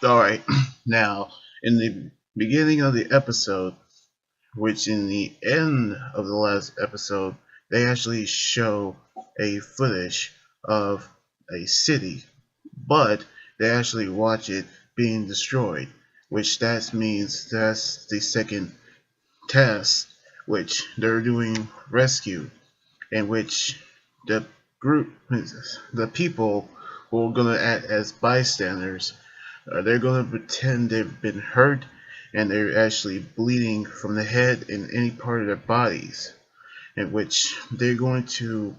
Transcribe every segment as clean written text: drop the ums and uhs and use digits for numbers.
Alright, now, in the beginning of the episode, which in the end of the last episode, they actually show a footage of a city, but they actually watch it being destroyed, which that means that's the second test, which they're doing rescue, in which the group, the people who are gonna act as bystanders, they're gonna pretend they've been hurt and they're actually bleeding from the head and any part of their bodies, in which they're going to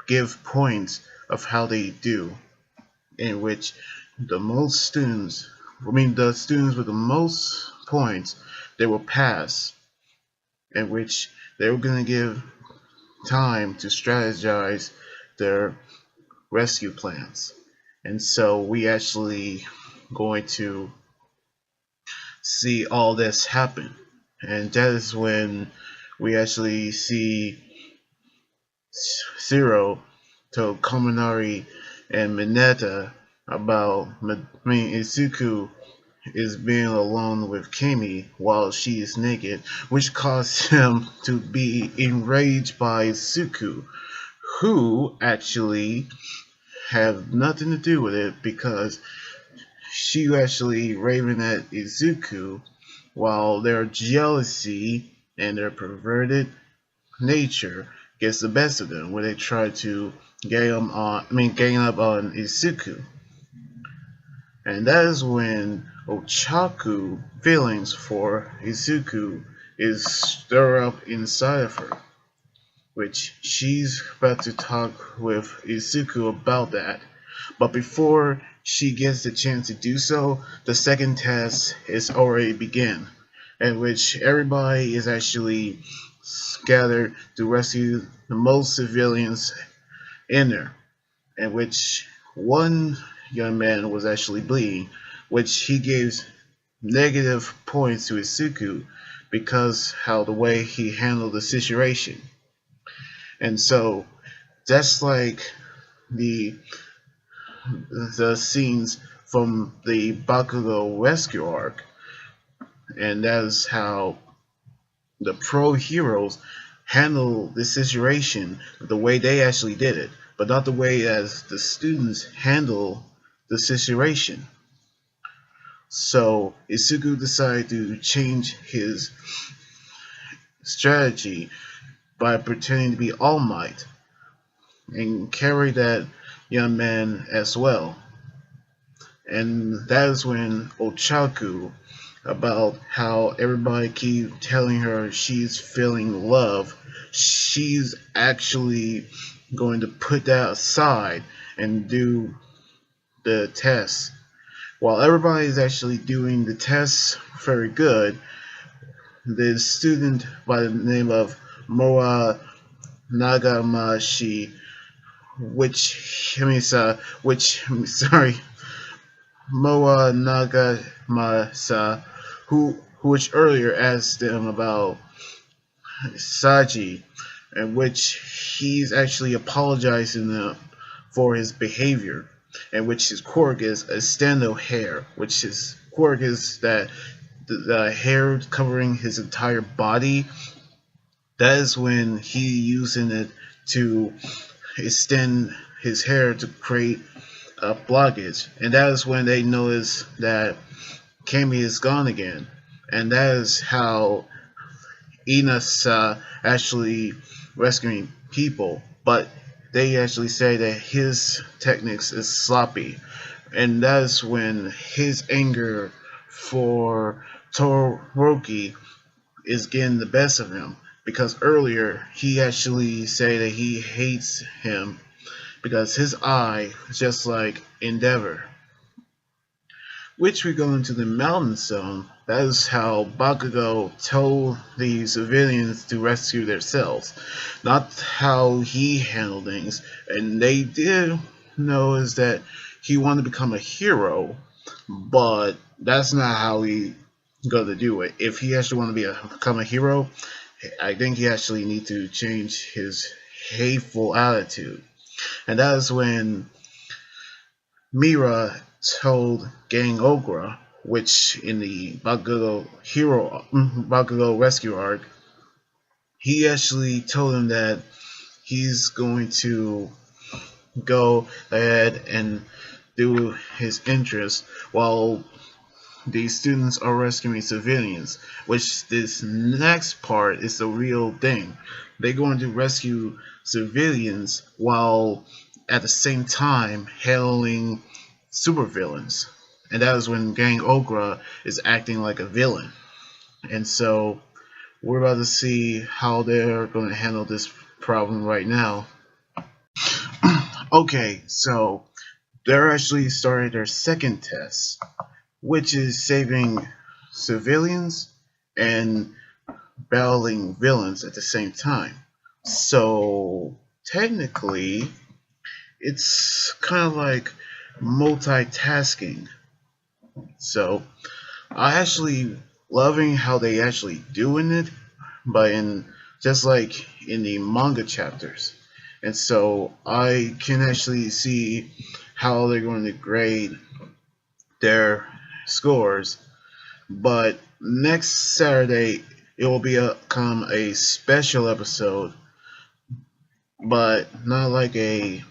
give points of how they do, in which the most students, the students with the most points, they will pass, in which they're going to give time to strategize their rescue plans. And so we actually going to see all this happen. And that is when we actually see Zero told Kaminari and Mineta about Izuku is being alone with Kimi while she is naked, which caused him to be enraged by Izuku, who actually have nothing to do with it because she actually raving at Izuku while their jealousy and their perverted nature gets the best of them when they try to gang up on Izuku. And that is when Ochaku feelings for Izuku is stirred up inside of her, which she's about to talk with Izuku about that. But before she gets the chance to do so, the second test is already begun, in which everybody is actually gathered to rescue the most civilians in there, in which one young man was actually bleeding, which he gives negative points to Izuku because how the way he handled the situation. And so that's like the the scenes from the Bakugo rescue arc, and that's how the pro heroes handle the situation the way they actually did it, but not the way as the students handle the situation. So Isuku decided to change his strategy by pretending to be All Might and carry that young man as well. And that is when Ochaku, about how everybody keep telling her she's feeling love, she's actually going to put that aside and do the test. While everybody is actually doing the tests very good, the student by the name of Moa Nagamashi, Moa Nagamasa, which earlier asked them about Saji, in which he's actually apologizing for his behavior, in which his quirk is a stendo hair, which his quirk is that the hair covering his entire body. That is when he using it to extend his hair to create a blockage, and that is when they notice that Kami is gone again, and that is how Inasa actually rescuing people, but they actually say that his techniques is sloppy, and that is when his anger for Toroki is getting the best of him, because earlier he actually said that he hates him because his eye is just like Endeavor. Which we go into the mountain zone. That is how Bakugo told the civilians to rescue themselves, not how he handled things. And they did know is that he wanted to become a hero, but that's not how he going to do it. If he actually want to become a hero, I think he actually need to change his hateful attitude. And that is when Mira told Gang Ogra, which in the Bakugo Rescue arc, he actually told him that he's going to go ahead and do his interest while the students are rescuing civilians, which this next part is the real thing. They're going to rescue civilians while at the same time handling supervillains. And that is when Gang Ogra is acting like a villain. And so we're about to see how they're going to handle this problem right now. Okay, so they're actually starting their second test, which is saving civilians and battling villains at the same time. So technically, it's kind of like multitasking. So I actually loving how they actually doing it, but in just like in the manga chapters. And so I can actually see how they're going to grade their scores. But next Saturday it will become a special episode, but not like a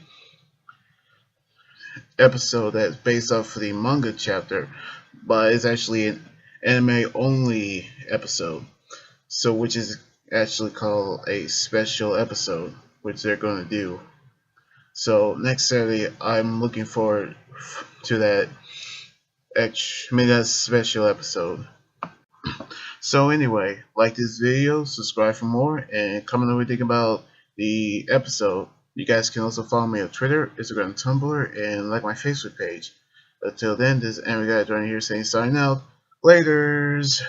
episode that's based off of the manga chapter, but it's actually an anime only episode. So which is actually called a special episode, which they're going to do. So next Saturday, I'm looking forward to that that special episode. So anyway, like this video, subscribe for more, and comment on what you think about the episode. You guys can also follow me on Twitter, Instagram, Tumblr, and like my Facebook page. Until then, this is Anime Guy right here saying sign out. Laters!